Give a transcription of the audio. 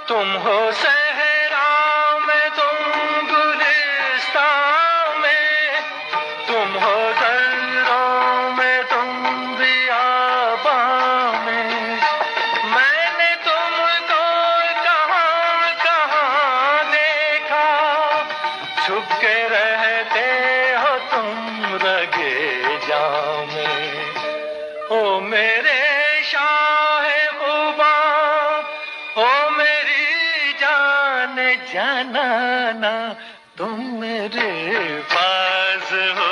तुम हो सहरा में, तुम गुलिस्तां में, तुम हो दर्रों में, तुम बियाबां में। मैंने तुमको कहाँ कहाँ देखा, छुप के रहते हो तुम रगे जां में। ओ मेरे शाहे खुबा, ओ मेरी जान जाना ना, तुम मेरे पास हो